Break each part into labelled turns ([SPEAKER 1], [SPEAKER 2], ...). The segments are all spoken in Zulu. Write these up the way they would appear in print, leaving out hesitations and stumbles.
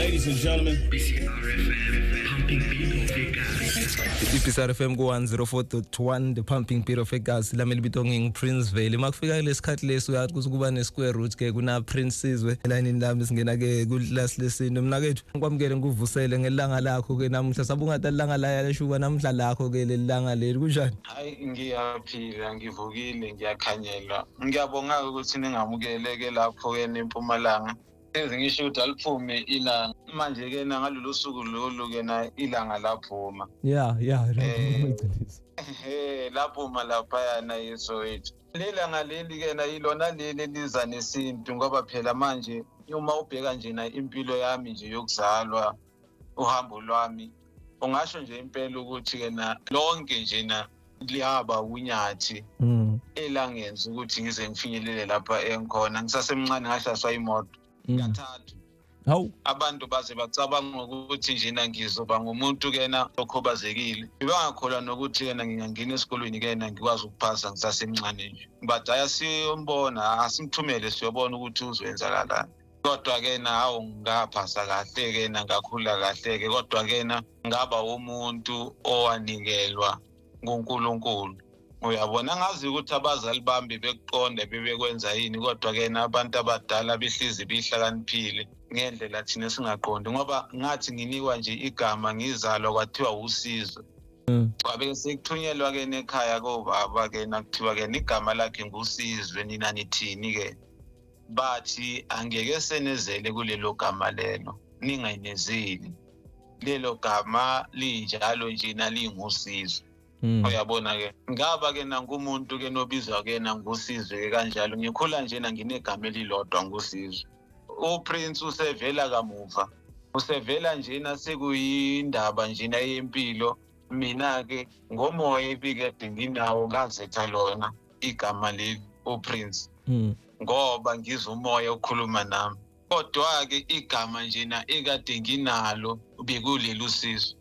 [SPEAKER 1] Ladies and gentlemen,
[SPEAKER 2] PCRFM, pumping people figures.
[SPEAKER 3] PCRFM ku 104.1 the pumping beat of figures la melibito nging Prince Valley makufika lesikhathi lesi uyathi kusukuba ne square root ke kuna Prince Sizwe line lami singena ke ku class lesine mina kethu ngikwamukele ngikuvusele ngelanga lakho ke namuhla sabungathi langa la yashuba namhla lakho ke lelanga leli kunjani?
[SPEAKER 4] Hayi ngiyaphila ngivukile ngiyakhanyela ngiyabonga ukuthi ningamukele ke lapho ke eMpumalanga ezingisho ukuthi aliphume ilanga manje ke ngalolu suku lolu ke na ilanga laphuma laphuma lapha yana yeSoweto lelanga leli ke na ilona leli liza nesintu ngoba phela manje uma ubheka nje na impilo yami nje yokuzalwa uhambo lwami ungasho nje impela ukuthi ke na lonke nje na liyaba unyathi elangenza ukuthi ngize ngifinyelele lapha engikhona ngisasemncane ngashashwa imoto kathathu abantu base bacabanga ukuthi nje ngizoba ngumuntu kena okhubazekile bangakholwa nokuthi kena ngingangena esikolweni kena ngikwazi ukuphasa ngisasemncane nje but ayasiyombona asimthumele siyobona ukuthi uzwenzakalani kodwa kena hawu ngaphasa kahle kena ngakhula kahle ke kodwa kena ngaba umuntu owanikelwa nguNkulunkulu uyabona ngazi ukuthi abazali bami bekuqonda bebekwenza yini kodwa ke nabantu abadala behlizi bihlakaniphile ngendlela thina singaqondi ngoba ngathi nginikwa nje igama ngizalwa kwathiwa uSizwe kwabe sekuthunyelwa ke ekhaya kobaba ke nakuthiwa ke igama lakhe nguSizwe nina nithini ke bathi angeke senezele kulelo gama lelo ningayinezeli lelo gama linjalo nje nalinguSizwe uyabona ke ngaba ke nangumuntu ke nobizwa ke nanguSizwe ke kanjalo ngikhula nje nginegama elilodwa nguSizwe uPrince usevela kamuva usevela nje nasekuyindaba nje yempilo mina ke ngomoya ebikade nginawo ngazetha lona igama leli uPrince ngoba ngizumoya okhuluma nami kodwa ke igama nje ekade nginalo bekuleli uSizwe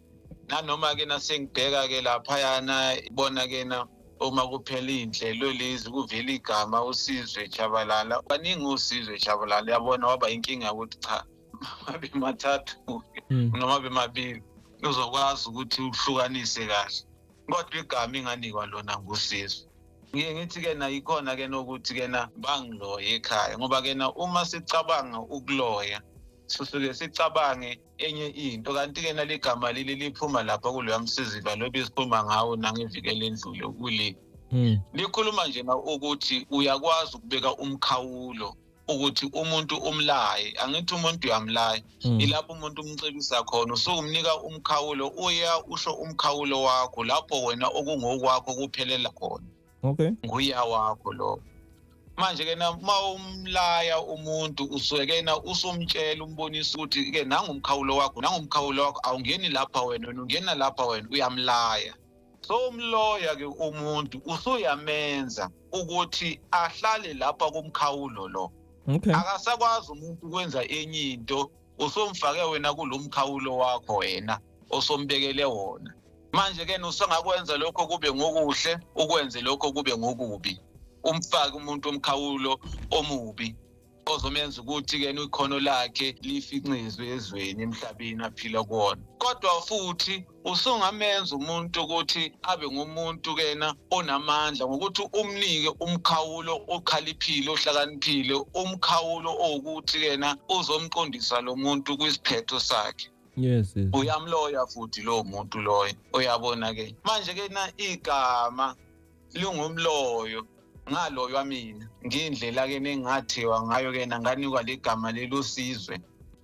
[SPEAKER 4] nanoma ke nasengibheka ke lapha yana ibona ke na uma kuphela indlelo lezi kuvela igama uSizwe Chabalala baningi uSizwe Chabalala yabona waba inkinga ukuthi cha babe mathathu noma bemabili uzokwazi ukuthi uhlukanise kahle kodwa igama inganikwa lona nguSizwe ngithi ke na ikhona ke nokuthi ke na bangiloye ekhaya ngoba ke na uma sicabanga ukuloya susuke sicabange enye into kanti ke naligama leli liphuma lapha kuloya msiziva lobisikhuluma ngawo nangevikele endlule kule likhuluma nje na ukuthi uyakwazi ukubeka umkhawulo ukuthi umuntu umlaye angithi umuntu uyamlaya ilapho umuntu umcebisa khona usumnika umkhawulo uya usho umkhawulo wakho lapho wena okungokwakho kuphelela khona nguya wakho lo manje ke na umlaya umuntu uswekena usumtshela umbonisa ukuthi ke nangumkhawulo wakho awungeni lapha wena ungena lapha wena uyamlaya so umloya ke umuntu usuyamenza ukuthi ahlale lapha kumkhawulo lo akasakwazi umuntu ukwenza enye into usomfake wena kulomkhawulo wakho wena osombekele wona manje ke usangakwenza lokho kube ngokuhle ukwenze lokho kube ngokubi umfaka umuntu omkhawulo omubi ozomenza ukuthi ke ikhono lakhe lifincizwe ezweni emhlabeni aphila kuona kodwa futhi usungamenza umuntu ukuthi abe ngumuntu kena onamandla ngokuthi umnike umkhawulo okhaliphile ohlakaniphile umkhawulo ukuthi kena uzomqondisa lo muntu kwisiphetho sakhe uyamloya futhi lo muntu loyo uyabona ke manje ke na igama lingumloyo ngaloywa mina ngindlela ke nengathiwa ngayo ke nanganikwa legama leluSizwe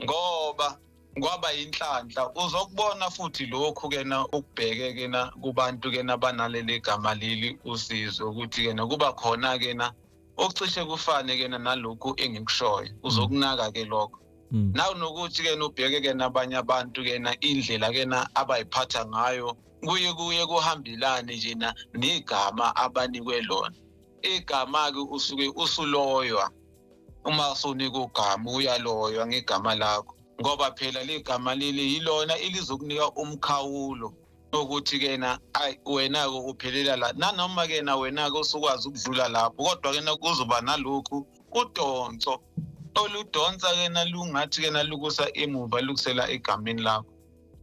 [SPEAKER 4] ngoba kwaba inhlanhla uzokubona futhi lokho ke na ukubheke ke na kubantu ke nabanalele gama leli uSizwe ukuthi ke na kuba khona ke na okucishe kufane ke nalokho engikushoyo uzokunaka ke lokho nawu nokuthi ke ubheke ke nabanye abantu ke na indlela ke na abayiphatha ngayo kuye kuhambelane nje negama abanikwe lona igama ke usuke usuloywa uma usunika ugama uyaloywa ngegama lakho ngoba phela legama leli yilona elizokunika umkhawulo ukuthi ke na wena ke uphelela la nanoma ke na wena ke usukwazi ukudlula lapho kodwa ke na kuzoba nalokhu udonso oludonsa ke na lungathi ke na lukusa emuva lukusela egameni lakho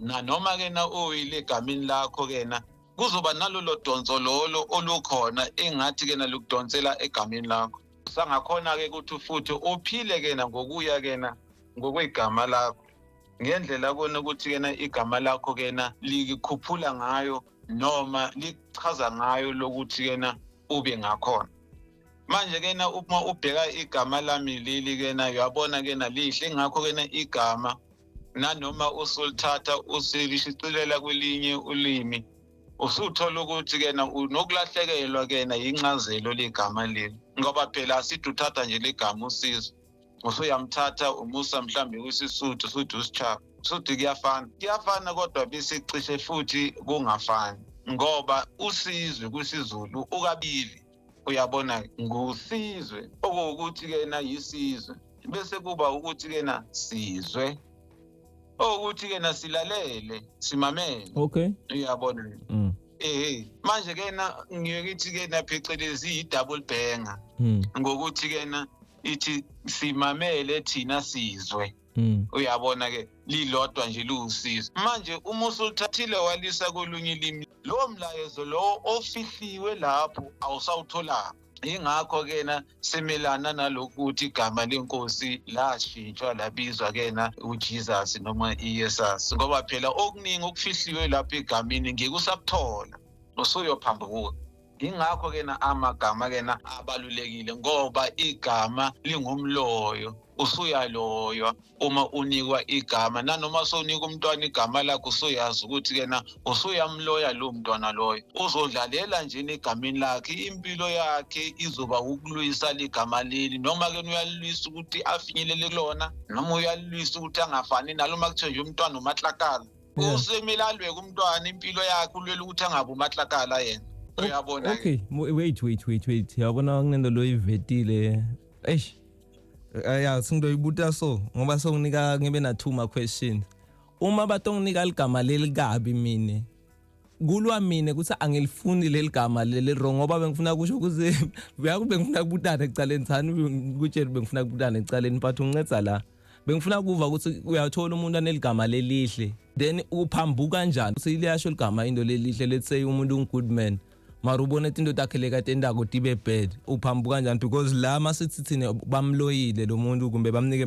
[SPEAKER 4] noma ke na oyile egameni lakho ke na kuzoba nalolo donso lolo olukhona engathi ke na lukudonsela egameni lakho sangakhona ke ukuthi futhi uphile ke na ngokuya ke na ngokwegama lakho ngendlela kona ukuthi ke na igama lakho ke na likukhuphula ngayo noma lichaza ngayo lokuthi ke na ube ngakhona manje ke na uma ubheka igama lami leli ke na uyabona ke na lihle ngakho ke na igama nanoma usulithatha usilishicilela kwelinye ulimi usuthola ukuthi ke na unokulahlekelwa ke na incazelo legama leli ngoba phela asithi uthatha nje legama usizo usuyamthatha umusa mhlambe kwisisuthu futhi usichapha futhi kuyafana kodwa bisicishe futhi kungafani ngoba usizwe kwisizulu ukabili uyabona ngusizwe okuwukuthi ke na yisizwe bese kuba ukuthi ke na sizwe ukuthi ke na silalele simamele
[SPEAKER 3] okay
[SPEAKER 4] uyabona manje ke na ngiyokuthi ke na phecelezi i-double banger ngokuthi ke na ithi simamele thina sizwe uyabona ke lilodwa nje luusizo manje uma usulithathile walisa kolunye ilimi lo mlayezo lo ofihliwe lapho awusawuthola ingakho ke na semelana nalokuthi igama lenkosi lashintshwa labizwa ke na uJesus noma iYesus ngoba phela okuningi okufihliwe lapho egameni ngeke usakuthola usuyophambuka ingakho ke na amagama ke na abalulekile ngoba igama lingumloyo usuyaloywa uma unikwa igama nanoma sonika umntwana igama lakho usuyazi ukuthi ke na usuyamloya lo mntwana loyo uzodlalela nje negameni lakhe impilo yakhe izoba ukulwisa ligama leli noma ke uyalwisa ukuthi afinyelele kulona noma uyalwisa ukuthi angafani naloma kuthiwa nje umntwana umahlakala usemilalwe kumntwana impilo yakhe ulwela ukuthi angabe umahlakala yena uyabona
[SPEAKER 3] okay wait yabona kunento lo ivetile eish singidoyibuta so ngoba songinika ngibe na two ma questions uma batonginika ligama lelikabi mine kulwa mine kuthi angilifuni leligama leli wrong ngoba bengifuna kusho kuze uyakube ngifuna kubutana ecaleni thani kutshela bengifuna kubutana ecaleni but unginceda la bengifuna kuva ukuthi uyathola umuntu aneligama lelihle then uphambuka kanjani siyasho ligama into lelihle let's say umuntu ungood man mara ubona into takhele kade endako tibe bad uphambuka kanjani because la masithi thina bamloyile lo muntu kumbe bamnike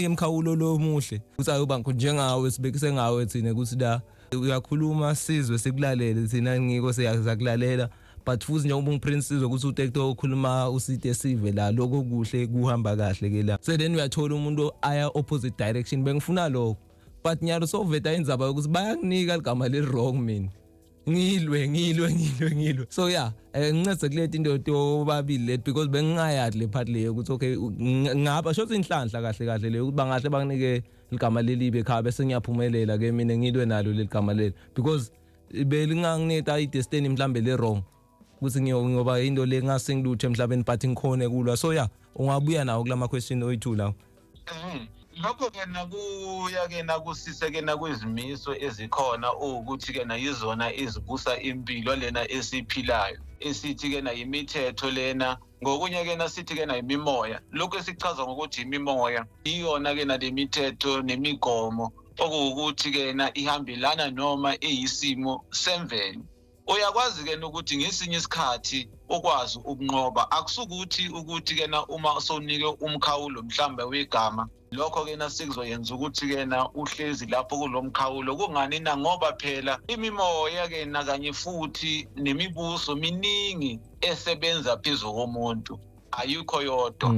[SPEAKER 3] emkhawulo lo muhle kuthi ayoba njengawe sibekise ngawe thina kuthi la uyakhuluma sizwe sikulalele thina ngiko siyakulalela but futhi njengoba ungiprince ukuthi uTekto okhuluma usite sive la lokho kuhle kuhamba kahle ke la so then uyathola umuntu aya opposite direction bengifuna lokho but nyalo so veta indzaba ukuthi bayakunika igama le wrong mina ngilwe so yeah ngincede kuleti into tobabili let because bengingayazi le part leyo ukuthi okay ngaba shothi inhlanhla kahle leyo ukuthi bangahle banginike igama lelibe ekhaya bese ngiyaphumelela ke mina ngilwe nalo leligama leli because belingangineta idestiny mhlambe le wrong ukuthi ngoba into le ngase ngiluthe emhlabeni but ngikhone kulwa so yeah ungabuya nawo kulama question oyithu lawo
[SPEAKER 4] lokho ke nakuya ke nakusise ke nakwezimiso ezikhona ukuthi ke na yizona izibusa impilo lena esiphilayo esithi ke na imithetho lena ngokunye ke nasithi ke na imimoya lokho esichaza ngokuthi imimoya iyona ke na lemithetho nemigomo okuwukuthi ke na ihambelana noma eyisimo semvelo uyakwazi ke ukuthi ngesinye isikhathi ukwazi ukunqoba akusukuthi ukuthi ke na uma sonike umkhawulo mhlambe wegama lokho ke nasikuzoyenza ukuthi ke na uhlezi lapho kulomkhawulo kungani na ngoba phela imimoya ke na kanye futhi nemibuso miningi esebenza phezulu komuntu ayikho yodwa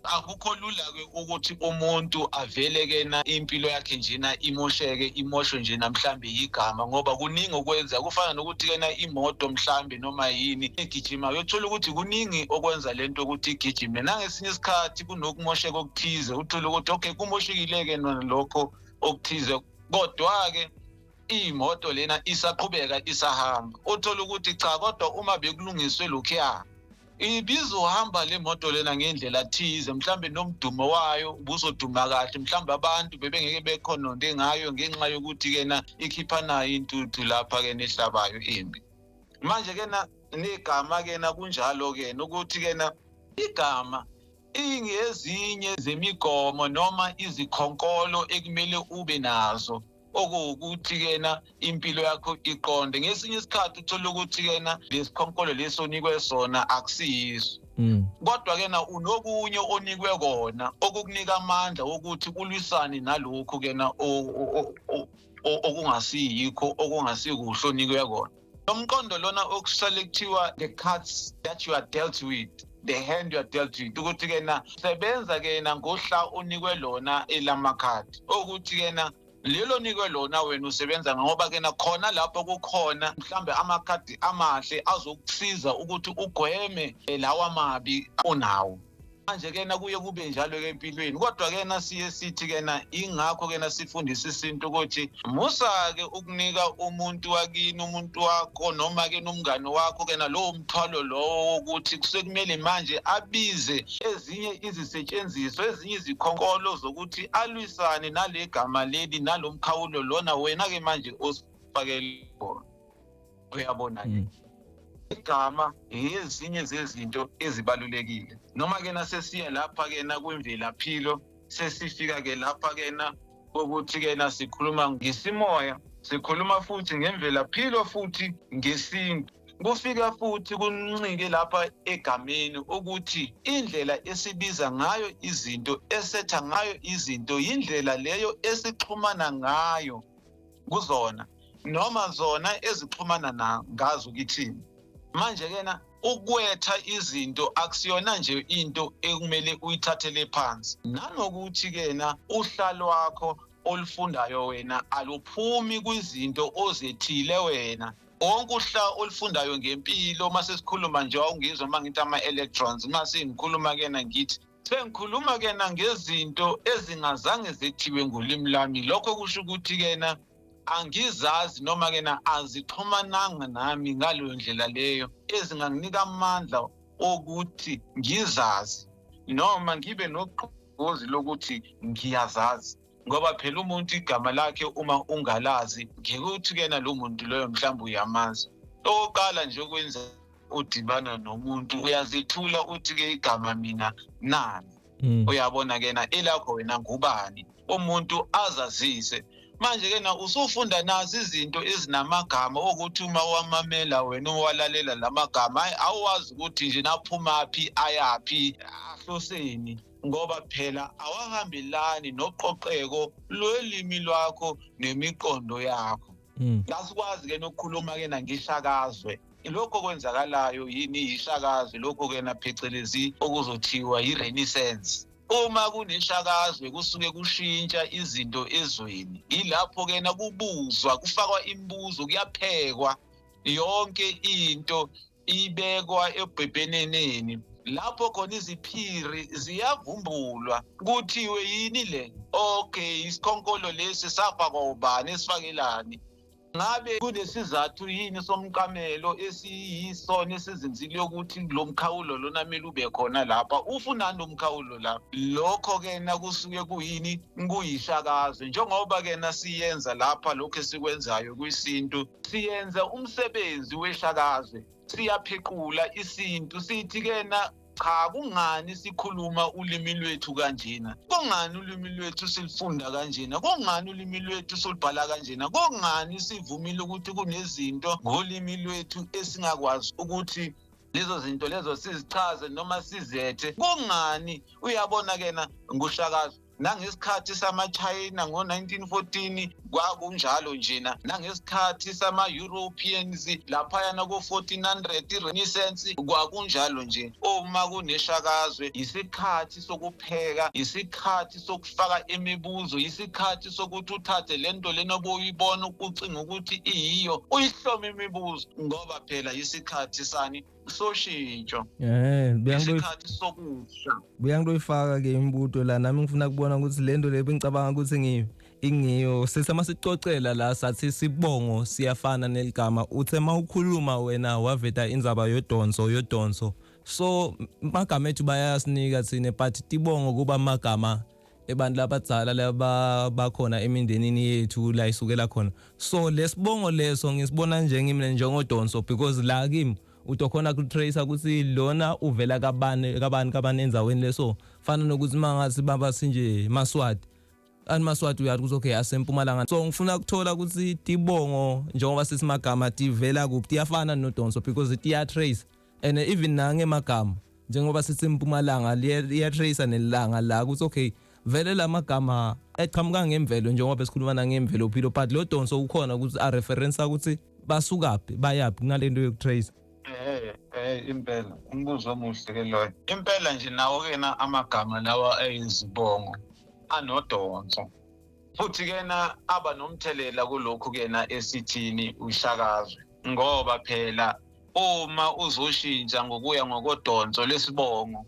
[SPEAKER 4] akukho lula ke ukuthi umuntu avele ke na impilo yakhe njena imoshwe nje namhlambe igama ngoba kuningi okwenza kufana nokuthi ke na imoto mhlambe noma yini egijima uyothola ukuthi kuningi okwenza lento ukuthi igijime nangesinye isikhathi kunokumosheka okuthize uthola ukuthi okay kumoshekile ke lokho okuthize kodwa ke imoto lena isaqhubeka isahamba uthola ukuthi cha kodwa uma bekulungiswe lokho ibizohamba le moto lena ngendlela thize mhlambe nomdumo wayo ubuzoduma kahle mhlambe abantu bebengeke bekhononde ngayo ngenxa yokuthi ke na ikhipha nayo intuthu lapha ke nehlabayo imbi manje ke na negama ke na kunjalo ke ukuthi ke na igama ingezinye zemigomo noma izikhonkolo ekumele ube nazo okuwukuthi kena impilo yakho iqonde. Ngesinye isikhathi uthola ukuthi kena lesikhonkolo lesonikwe sona akusiyiso. Kodwa kena unokunye onikwe kona okukunika amandla ukuthi ulwisane nalokho kena okungasiyikho okungasikuhle onikwe kona. Nomqondo lona okusale kuthiwa the cards that you are dealt with, the hand you are dealt with, ukuthi kena sebenza kena ngohla onikwe lona elamakhadi ukuthi kena lelo nikwe lona wena usebenza ngoba kena khona lapho kukhona mhlambe amakhadi amahle azokusiza ukuthi ugweme lawa mabi onawo. Manje kena kuye kube njalo ke empilweni, kodwa kena siye sithi kena ingakho kena sifundisa isintu ukuthi musa ke ukunika umuntu wakini, umuntu wakho noma ke nomngane wakho kena lo mthwalo lo ukuthi kusekumele manje abize ezinye izisetshenziswa, ezinye izikhonkolo zokuthi alwisane nale gama leli nalomkhawulo lona wena ke manje osifakele khona. Uyabona ke igama ezinye zezinto ezibalulekile. Noma ke nasesiya lapha ke na kwimvelaphilo, sesifika ke lapha ke na ukuthi ke na sikhuluma ngesimoya, sikhuluma futhi ngemvelaphilo futhi ngesintu. Kufika futhi kuncike lapha egameni ukuthi indlela esibiza ngayo izinto, esetha ngayo izinto, indlela leyo esixhumana ngayo kuzona noma zona ezixhumana ngazo kithini. Manje kena ukwetha izinto akusiyona nje into ekumele uyithathele phansi. Nanokuthi kena uhlalo wakho olufundayo wena aluphumi kwizinto ozethile wena. Onke uhla olufundayo ngempilo mase sikhuluma nje awungizwa mangithi ama-electrons, mase ngikhuluma kena ngithi sengikhuluma kena ngezinto ezingazange zethiwe ngolimi lami. Lokho kusho ukuthi kena angizazi noma kena azixhumananga nami ngaleyo ndlela leyo ezinganginika amandla okuthi ngizazi noma ngibe nogqozi lokuthi ngiyazazi. Ngoba phela umuntu igama lakhe uma ungalazi ngikuthi kena lo muntu loyo mhlawumbe uyamazi. Oqala nje ukwenza udibana nomuntu uyazithula uthi ke igama mina nani. Uyabona kena elakho wena ngubani, umuntu azazise. Manje kena usufunda nazi izinto ezinamagama ukuthi uma wamamela wena owalalela lamagama awazi ukuthi nje naphuma phi ayapi ahloseni, ngoba phela awahambelani noqoqeko lolimi lwakho nemiqondo yakho. Asikwazi ke nokukhuluma kena ngishakazwe. Lokho kwenzakalayo yini ishakazwe, lokho kena phecelezi okuzothiwa i-renaissance. Uma kuneshakazwe kusuke kushintsha izinto ezweni. Ilapho kena kubuzwa, kufakwa imibuzo, kuyaphekwa yonke into ibekwa ebhebheneneni. Lapho khona iziphiri ziyavumbulwa kuthiwe yini le. Okay, isikhonkolo lesi safakwa ubani esifakelani. Ngabe kunesizathu yini somqamelo esiyisona esizenzile ukuthi lo mkhawulo lona mele ube khona lapha. Ufuna nomkhawulo lapha. Lokho kena kusuke kuyini, kuyishakazwe. Njengoba kena siyenza lapha lokho esikwenzayo kwisintu, siyenza umsebenzi weshakazwe. Siyaphequla isintu sithi kena cha kungani sikhuluma ulimi lwethu kanjena, kungani ulimi lwethu silifunda kanjena, kungani ulimi lwethu solibhala kanjena, kungani sivumile ukuthi kunezinto ngolimi lwethu esingakwazi ukuthi lezo zinto lezo sizichaze noma sizethe. Kungani? Uyabona kena ngushakazwe. Nangesikhathi sama-China ngo-1914 kwakunjalo njena, nangesikhathi sama-Europeans laphayana ko-1400 i-Renaissance kwakunjalo nje. Uma kuneshakazwe isikhathi sokupheka, isikhathi sokufaka imibuzo, isikhathi sokuthi uthathe lento lena obuyibona ucinga ukuthi iyiyo uyihlome imibuzo, ngoba phela isikhathi sani soshintsho. Isikhathi sokusha.
[SPEAKER 3] Buyangifaka ke imbuto la nami ngifuna kubona ukuthi lento le bengicabanga ukuthi ingiyo sesama sicocela la sathi sibongo siyafana neligama. Uthe mawukhuluma wena waveta indzaba yodonso. So magama ethu bayasinika thina but tibongo kuba magama ebantu labadzala laba bakhona emindenini yethu la isukela khona. So lesibongo leso ngisibona nje ngimile njengodonso because la kimi utokhona ku-tracer ukuthi lona uvela kabani enzaweni leso fana nokuthi mangathi baba sinje Maswati Maswati uyathi ukuthi okay asempumalanga so ngifuna ukuthola ukuthi Tibongo njengoba sesimagama tivela kuphi tiyafana noDonso because tiya trace and even nange magama njengoba sithi impumalanga liya tracer nelanga la ukuthi okay vele lamagama eqhamuka ngemvelo njengoba besikhuluma ngemvelo philo but lo Donso ukhona ukuthi a reference ukuthi basukaphi bayaphi kunalento yokutrace.
[SPEAKER 4] Impela umbuzo omuhle ke loyo. Impela nje nawo kena amagama lawa eyizibongo anoDonso futhi kena aba nomthelela kulokhu kena esithini ushakazwe ngoba phela uma uzoshintsha ngokuya ngokodonso lesibongo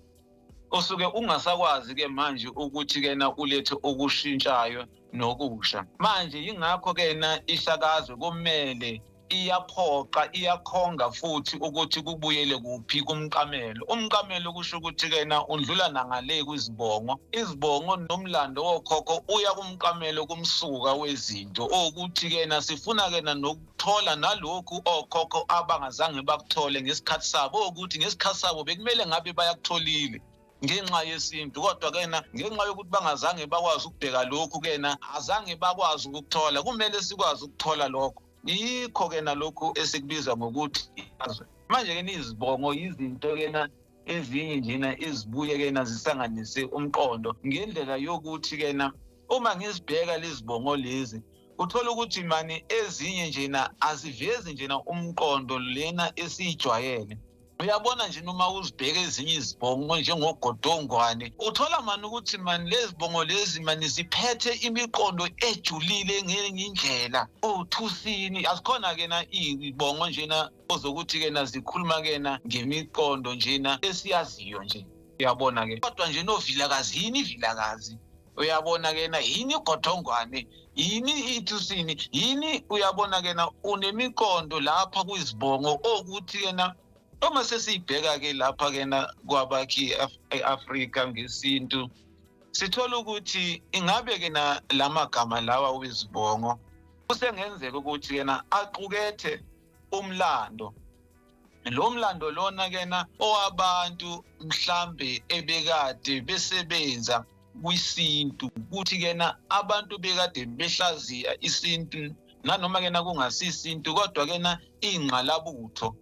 [SPEAKER 4] usuke ungasakwazi ke manje ukuthi kena ulethe okushintshayo nokusha manje ingakho kena ishakazwe kumele iyaphoqa iyakhonga futhi ukuthi kubuyele kuphi kumqamelo umqamelo kusho ukuthi kena undlula nangale kwizibongo izibongo nomlando wokhokho uya kumqamelo kumsuka wezinto ukuthi kena sifuna kena nokuthola nalokhu okhokho abangazange bakuthole ngesikhathi sabo ukuthi ngesikhathi sabo bekumele ngabe bayakutholile ngenxa yesintu kodwa kena ngenxa yokuthi bangazange bakwazi ukubheka lokhu kena azange bakwazi ukuthola kumele sikwazi ukuthola lokho yikho kena lokhu esikubiza ngokuthi izwe manje ke izibongo izinto kena ezinye njena ezibuye kena zisanganise umqondo ngendlela yokuthi kena uma ngisibheka lezibongo lezi uthola ukuthi mani ezinye njena azivezi njena umqondo lena esijwayele uyabona nje noma uzibheka ezinye izibongo njengogodongwane uthola mani ukuthi mani lezibongo lezi mani ziphethe imiqondo ejulile ngenye indlela othusini asikhona kena izibongo njena ozokuthi kena zikhuluma kena ngemiqondo njena esiyaziyo nje uyabona ke kodwa nje novilakazi yini ivilakazi uyabona kena yini igodongwane yini ithusini yini uyabona kena unemiqondo lapha kwizibongo ukuthi kena uma sesibheka ke lapha kena kwabakhi eAfrika ngesintu sithola ukuthi ingabe kena lamagama lawa wezibongo kusengenzeka ukuthi kena aqukethe umlando lo mlando lona kena owabantu mhlambe ebekade besebenza kwisintu ukuthi kena abantu bekade behlaziya isintu nanoma kena kungasisintu kodwa kena ingqalabutho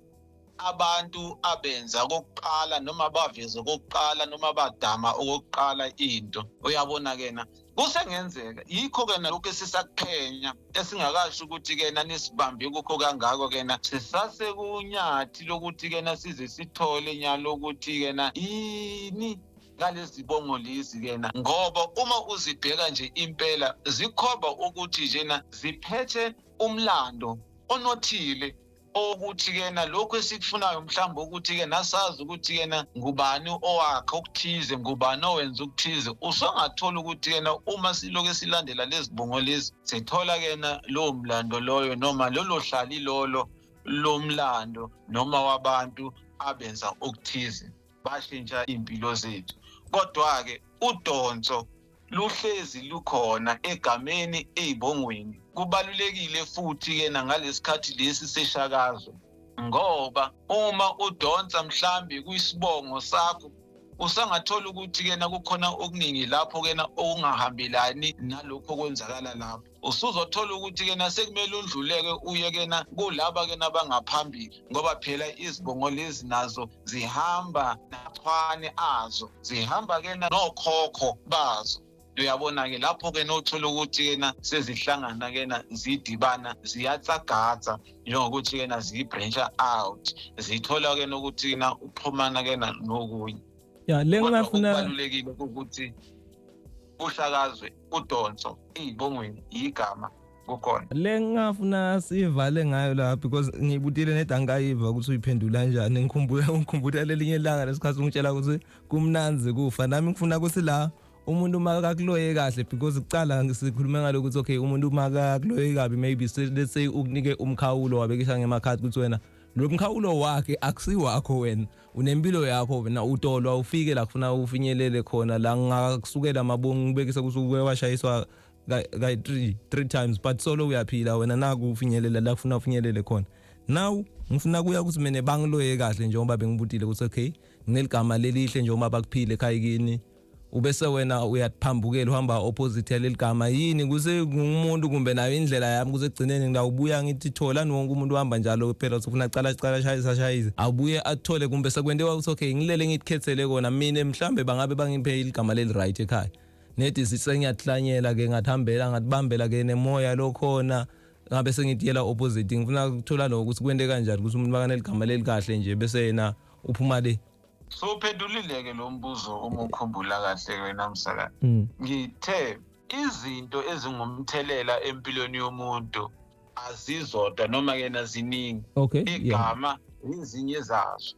[SPEAKER 4] abantu abenza kokuqala noma baveze kokuqala noma badama okokuqala into uyabona kena kusengenzeka yikho kena lokho esisakuphenya esingakasho ukuthi kena nisibambe ukho kangako kena sisase kunyathi lokuthi kena size sithole nyalo ukuthi kena yini ngalezibongo lezi kena ngoba uma uzibheka nje impela zikhoba ukuthi jena ziphethe umlando onothile ukuthi kena lokho esikufunayo mhlawumbe ukuthi ke nasazi ukuthi kena ngubani owakhe ukuthize ngubani owenza ukuthize usongathola ukuthi kena uma siloke silandela lezibongo lezi sithola kena lo mlando loyo noma lolo hlali lolo lomlando noma wabantu abenza ukuthize bashintsha impilo zethu kodwa ke uDonso luhlezi lukhona egameni ezibongweni kubalulekile futhi ke nangalesikhathi lesi seshakazo ngoba uma udonsa mhlambi kuyisibongo sakho usangathola ukuthi ke nakukhona okuningi lapho ke na okungahambelani nalokho okwenzakala lapho usuzothola ukuthi ke nasekumele undluleke uye ke na kulaba ke nabangaphambili ngoba phela izibongo lezi nazo zihamba naxhwane azo zihamba ke na nokhokho bazo uyabona ke lapho ke nothola ukuthi ke na sezihlangana ke na zidibana ziyatsagaza njengokuthi ke na zibrancha out zithola ke nokuthi na uxhumana ke na nokunye
[SPEAKER 3] ya lengafuna
[SPEAKER 4] kubalulekile ukuthi ushakazwe uDonso izibongweni igama kukhona
[SPEAKER 3] lengafuna sivale ngayo la because ngibutile nedangayiva ukuthi uyiphendula kanjani ngikhumbula lelinye ilanga lesikhathi ungitshela ukuthi kumnanzi kufa nami ngifuna ukuthi la umuntu makakuloye kahle because kucala ngisikhuluma ngalo ukuthi okay umuntu makakuloye kabi maybe let's say ukunike umkhawulo wabekisha ngemakhadi ukuthi wena lo mkhawulo wakhe akusiwakho wena unempilo yakho wena utolwa ufike la kufuna ufinyelele khona la ngakusukela mabongo ngibekisa ukuthi washayiswa ka 3 times but solo uyaphila wena naku ufinyelela la kufuna ufinyelele khona now ngifuna kuya ukuthi mina bangiloye kahle njengoba bengibutile ukuthi okay ngineligama lelihle njengoba bakuphile ekhaya kini ubese wena uyaphambukela uhamba opposite yaleli gama yini kuse ngumuntu kumbe nayo indlela yami kuze egcineni ngidawubuya ngithi thola wonke umuntu uhamba njalo phela ufuna cala shayisa abuye athole kumbe sekwendewa ukuthi okay ngilele ngitkhethele kona mina mhlambe bangabe bangiphe igama leli right ekhaya nethi sisengiyahlanyela ke ngathambela ngatibambela ke nemoya lokhona ngabe sengitiyela opposite ngifuna ukuthola ukuthi kwende kanjani ukuthi umuntu bakaneli gama leli kahle nje bese yena uphuma le.
[SPEAKER 4] So uphendulile-ke lo mbuzo uma ukhumbula kahle wena Msaka. Ngithe izinto ezingumthelela empilweni yomuntu azizodwa noma kena ziningi.
[SPEAKER 3] Okay.
[SPEAKER 4] Igama izinye zazo.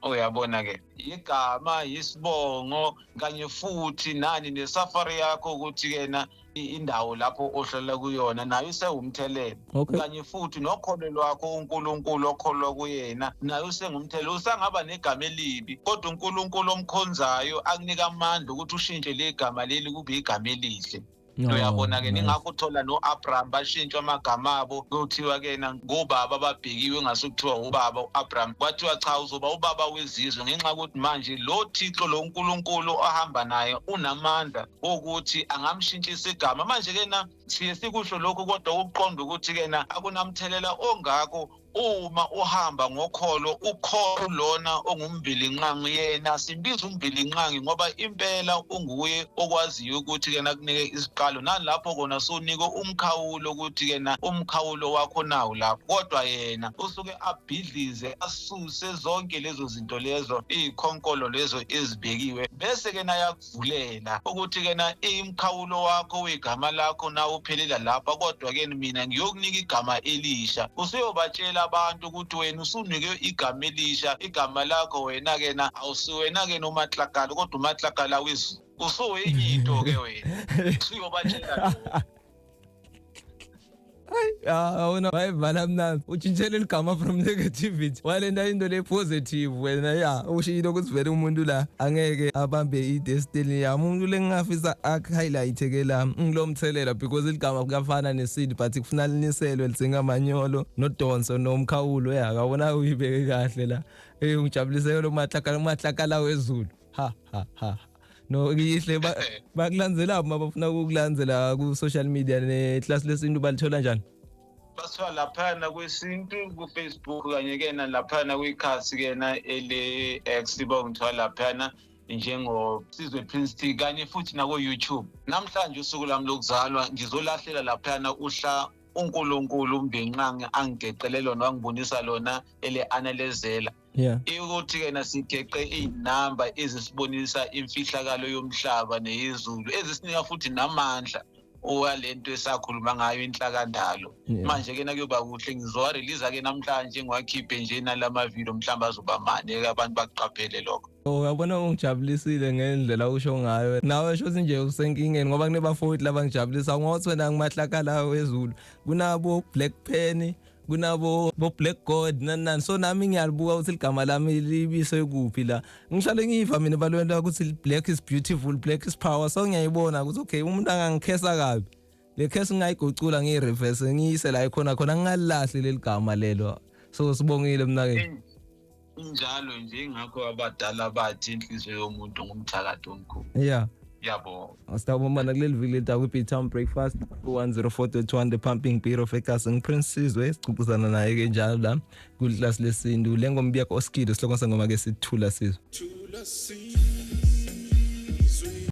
[SPEAKER 4] Uyabona ke igama isibongo kanye futhi nani nesafari yakho ukuthi kena indawo lapho ohlala kuyona nayo isewumthelela kanye futhi nokholo lwakho uNkulunkulu okholwa kuyena nayo usengumthelela usangaba negama elibi kodwa uNkulunkulu omkhonzayo akunika amandla ukuthi ushintshe le gama leli kube igama elihle. Uyabona ke ningakho uthola noAbraham bashintshwa amagama abo kuthiwa kena ngobaba ababhekiwe ngasukuthiwa ubaba uAbraham kwathiwa cha uzoba ubaba wezizwe ngenxa ukuthi manje lo Thixo lo uNkulunkulu ohamba naye unamandla ukuthi angamshintshisa igama manje kena siye sikusho lokho kodwa ukuqonda ukuthi kena akunamthelela ongako uma uhamba ngokholo ukholo lona ongumbilinqangi yena simbiza umbilinqangi ngoba impela unguye okwaziyo ukuthi kena kunike isiqalo nalapho kona sonika umkhawulo ukuthi kena umkhawulo wakho nawo lapho kodwa yena usuke abhidlize asuse zonke lezo zinto lezo ikhonkolo lezo ezibekiwe bese kena yakuvulela ukuthi kena imkhawulo wakho wegama lakho nawo uphelela lapha kodwa ke mina ngiyokunika igama elisha usuyobatshela abantu ukuthi wena usunike igama elisha igama lakho wena kena awusuwena ke nomahlakala kodwa umahlakala wezulu usuwenye into ke wena usuyobatshela
[SPEAKER 3] awuna wayivala mnandi utshintshele igama from negativity walenda into le positive wena ushilo ukuthi vele umuntu la angeke abambe idestiny yami umuntu lengafisa highlight ke la ngilomthelela because igama kuyafana neseed but kufuna liniselwe lidzinga amanyolo nodonso nomkhawulo akabona uyibeke kahle la ungijabulise lo mahlakala wezulu ha no ngihle bakulandzela mabafuna ukukulandzela ku social media neclass lesintu balithola njani
[SPEAKER 4] baswa laphana kwesintu ku Facebook kanye ke nalaphana kwikhasi kena ele X bongithola laphana njengo Sizwe Prince T kanye futhi na ku YouTube namhlanje usuku lami lokuzalwa ngizolahlela laphana uhla uNkulunkulu umbinqangi angigeqelelo nowangibonisa lona ele analyzela ukuthi ke nasigeqe inamba ezisibonisa imfihlakalo yomhlaba nezulu ezisinika futhi namandla owalento esakhuluma ngayo inhlakandalo manje ke nakuyoba kuhle ngizowa release ke namhlanje ngiwakhiphe nje nalama video mhlamba azoba mane ke abantu baqaphele lokho.
[SPEAKER 3] Uyabona ungijabulisile ngendlela usho ngayo nawe sho nje usenkingeni ngoba kunebafowethu labangijabulisa ngothi wena ngimahlakala wezulu kunabo Black Pen kunabo Black God nani so nami ngiyalibuka ukuthi igama lami libise kuphi la ngihlale ngiva mina balwela ukuthi black is beautiful black is power so ngiyayibona ukuthi okay umuntu angangikhesa kabi le case ngayigocula ngireverse ngiyise la ikhona ngingalahli leligama lelo so sibongile mina ke
[SPEAKER 4] njalo nje ngakho abadala bathi inhliziyo yomuntu ngumthakathi omkhulu yabo
[SPEAKER 3] asitawubona kuleli viki lethu ku Town Breakfast 104.1 the pumping beat of Ekas Prince Sizwe sicubuzana naye ke njalo la ku class lesintu lengombi yakho Oskido sihloko sangoma ke sithula Sizwe